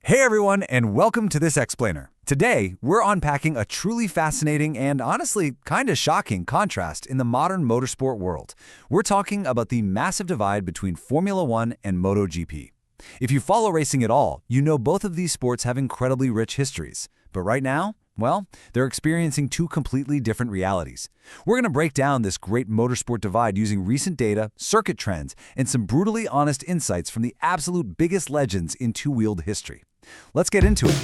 Hey everyone, and welcome to this explainer. Today, we're unpacking a truly fascinating and honestly kinda shocking contrast in the modern motorsport world. We're talking about the massive divide between Formula One and MotoGP. If you follow racing at all, you know both of these sports have incredibly rich histories. But right now, well, they're experiencing two completely different realities. We're going to break down this great motorsport divide using recent data, circuit trends, and some brutally honest insights from the absolute biggest legends in two-wheeled history. Let's get into it.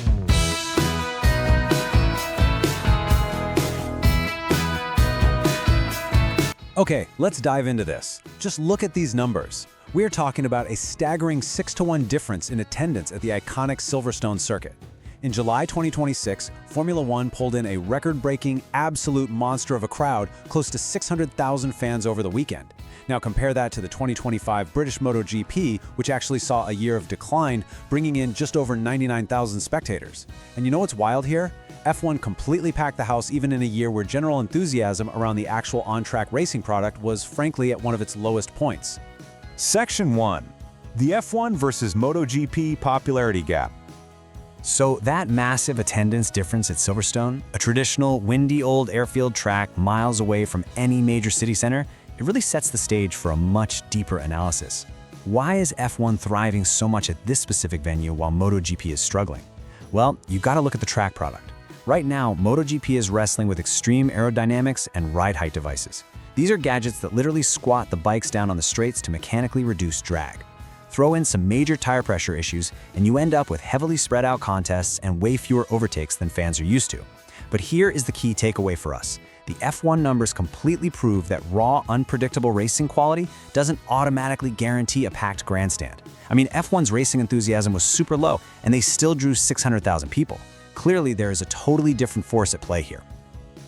Okay, let's dive into this. Just look at these numbers. We're talking about a staggering 6-to-1 difference in attendance at the iconic Silverstone circuit. In July 2026, Formula One pulled in a record-breaking, absolute monster of a crowd, close to 600,000 fans over the weekend. Now compare that to the 2025 British MotoGP, which actually saw a year of decline, bringing in just over 99,000 spectators. And you know what's wild here? F1 completely packed the house even in a year where general enthusiasm around the actual on-track racing product was frankly at one of its lowest points. Section 1. The F1 versus MotoGP popularity gap. So that massive attendance difference at Silverstone, a traditional windy old airfield track miles away from any major city center, it really sets the stage for a much deeper analysis. Why is F1 thriving so much at this specific venue while MotoGP is struggling? Well, you gotta look at the track product. Right now, MotoGP is wrestling with extreme aerodynamics and ride height devices. These are gadgets that literally squat the bikes down on the straights to mechanically reduce drag. Throw in some major tire pressure issues, and you end up with heavily spread out contests and way fewer overtakes than fans are used to. But here is the key takeaway for us. The F1 numbers completely prove that raw, unpredictable racing quality doesn't automatically guarantee a packed grandstand. I mean, F1's racing enthusiasm was super low, and they still drew 600,000 people. Clearly, there is a totally different force at play here.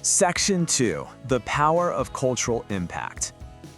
Section 2. The power of cultural impact.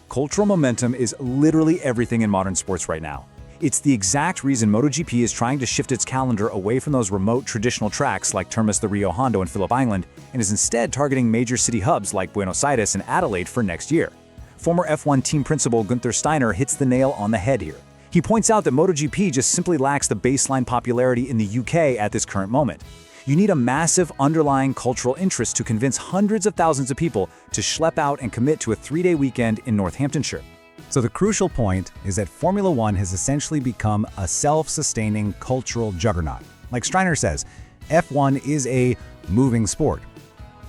Cultural momentum is literally everything in modern sports right now. It's the exact reason MotoGP is trying to shift its calendar away from those remote traditional tracks like Termas de Rio Hondo and Phillip Island, and is instead targeting major city hubs like Buenos Aires and Adelaide for next year. Former F1 team principal Guenther Steiner hits the nail on the head here. He points out that MotoGP just simply lacks the baseline popularity in the UK at this current moment. You need a massive underlying cultural interest to convince hundreds of thousands of people to schlep out and commit to a 3-day weekend in Northamptonshire. So the crucial point is that Formula One has essentially become a self-sustaining cultural juggernaut. Like Steiner says, F1 is a moving sport.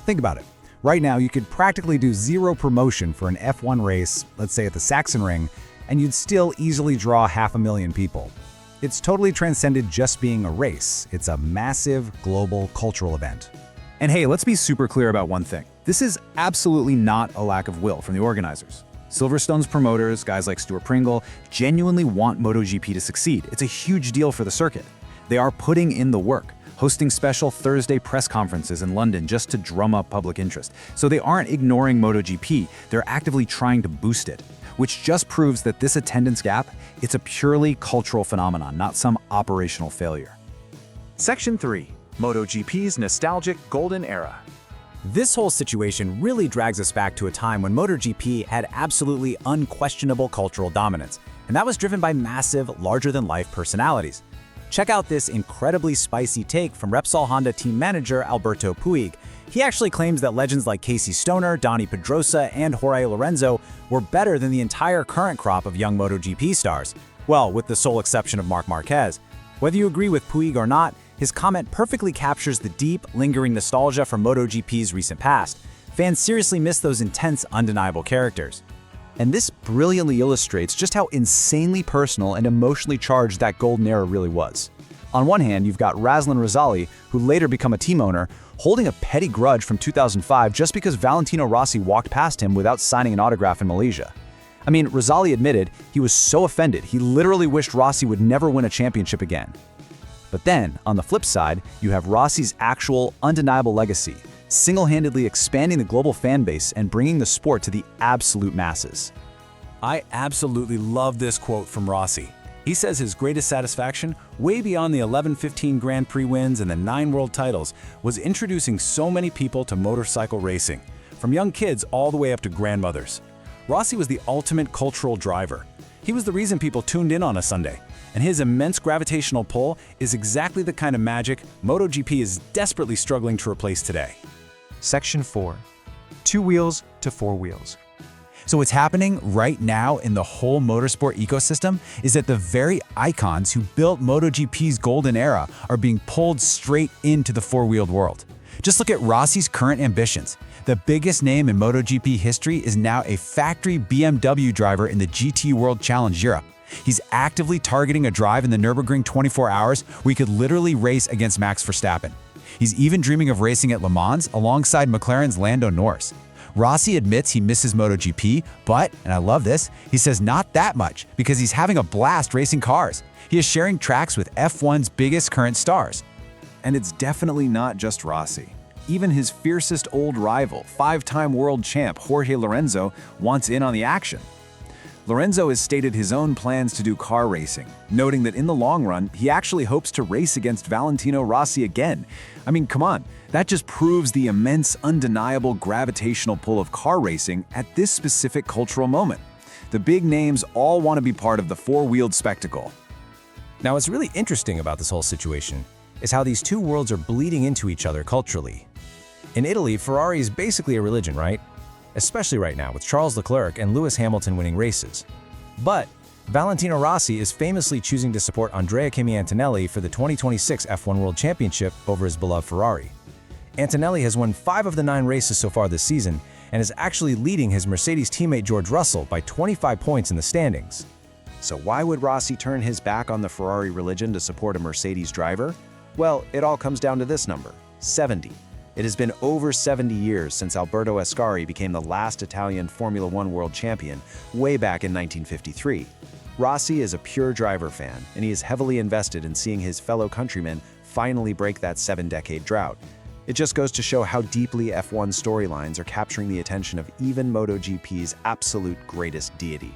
Think about it. Right now, you could practically do zero promotion for an F1 race, let's say at the Sachsenring, and you'd still easily draw 500,000 people. It's totally transcended just being a race. It's a massive global cultural event. And hey, let's be super clear about one thing. This is absolutely not a lack of will from the organizers. Silverstone's promoters, guys like Stuart Pringle, genuinely want MotoGP to succeed. It's a huge deal for the circuit. They are putting in the work, hosting special Thursday press conferences in London just to drum up public interest. So they aren't ignoring MotoGP, they're actively trying to boost it, which just proves that this attendance gap, it's a purely cultural phenomenon, not some operational failure. Section 3. MotoGP's nostalgic golden era. This whole situation really drags us back to a time when MotoGP had absolutely unquestionable cultural dominance, and that was driven by massive, larger-than-life personalities. Check out this incredibly spicy take from Repsol Honda team manager Alberto Puig. He actually claims that legends like Casey Stoner, Dani Pedrosa, and Jorge Lorenzo were better than the entire current crop of young MotoGP stars. Well, with the sole exception of Marc Marquez. Whether you agree with Puig or not, his comment perfectly captures the deep, lingering nostalgia from MotoGP's recent past. Fans seriously miss those intense, undeniable characters. And this brilliantly illustrates just how insanely personal and emotionally charged that golden era really was. On one hand, you've got Razlan Rosali, who later became a team owner, holding a petty grudge from 2005 just because Valentino Rossi walked past him without signing an autograph in Malaysia. I mean, Rosali admitted he was so offended, he literally wished Rossi would never win a championship again. But then, on the flip side, you have Rossi's actual, undeniable legacy, single-handedly expanding the global fan base and bringing the sport to the absolute masses. I absolutely love this quote from Rossi. He says his greatest satisfaction, way beyond the 11-15 Grand Prix wins and the 9 world titles, was introducing so many people to motorcycle racing, from young kids all the way up to grandmothers. Rossi was the ultimate cultural driver. He was the reason people tuned in on a Sunday. And his immense gravitational pull is exactly the kind of magic MotoGP is desperately struggling to replace today. Section 4. 2 wheels to 4 wheels. So what's happening right now in the whole motorsport ecosystem is that the very icons who built MotoGP's golden era are being pulled straight into the four-wheeled world. Just look at Rossi's current ambitions. The biggest name in MotoGP history is now a factory BMW driver in the GT World Challenge Europe. He's actively targeting a drive in the Nürburgring 24 hours where he could literally race against Max Verstappen. He's even dreaming of racing at Le Mans alongside McLaren's Lando Norris. Rossi admits he misses MotoGP, but, and I love this, he says not that much because he's having a blast racing cars. He is sharing tracks with F1's biggest current stars. And it's definitely not just Rossi. Even his fiercest old rival, 5-time world champ Jorge Lorenzo, wants in on the action. Lorenzo has stated his own plans to do car racing, noting that in the long run, he actually hopes to race against Valentino Rossi again. I mean, come on, that just proves the immense, undeniable gravitational pull of car racing at this specific cultural moment. The big names all want to be part of the four-wheeled spectacle. Now, what's really interesting about this whole situation is how these two worlds are bleeding into each other culturally. In Italy, Ferrari is basically a religion, right? Especially right now with Charles Leclerc and Lewis Hamilton winning races. But Valentino Rossi is famously choosing to support Kimi Antonelli for the 2026 F1 World Championship over his beloved Ferrari. Antonelli has won 5 of the 9 races so far this season and is actually leading his Mercedes teammate George Russell by 25 points in the standings. So why would Rossi turn his back on the Ferrari religion to support a Mercedes driver? Well, it all comes down to this number, 70. It has been over 70 years since Alberto Ascari became the last Italian Formula One world champion, way back in 1953. Rossi is a pure driver fan, and he is heavily invested in seeing his fellow countrymen finally break that 7-decade drought. It just goes to show how deeply F1 storylines are capturing the attention of even MotoGP's absolute greatest deity.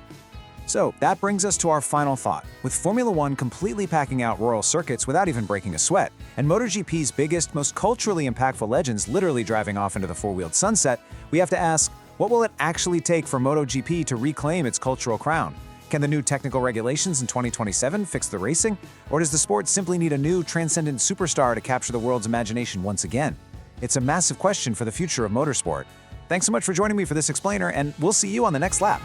So that brings us to our final thought. With Formula One completely packing out royal circuits without even breaking a sweat, and MotoGP's biggest, most culturally impactful legends literally driving off into the four-wheeled sunset, we have to ask, what will it actually take for MotoGP to reclaim its cultural crown? Can the new technical regulations in 2027 fix the racing? Or does the sport simply need a new, transcendent superstar to capture the world's imagination once again? It's a massive question for the future of motorsport. Thanks so much for joining me for this explainer, and we'll see you on the next lap.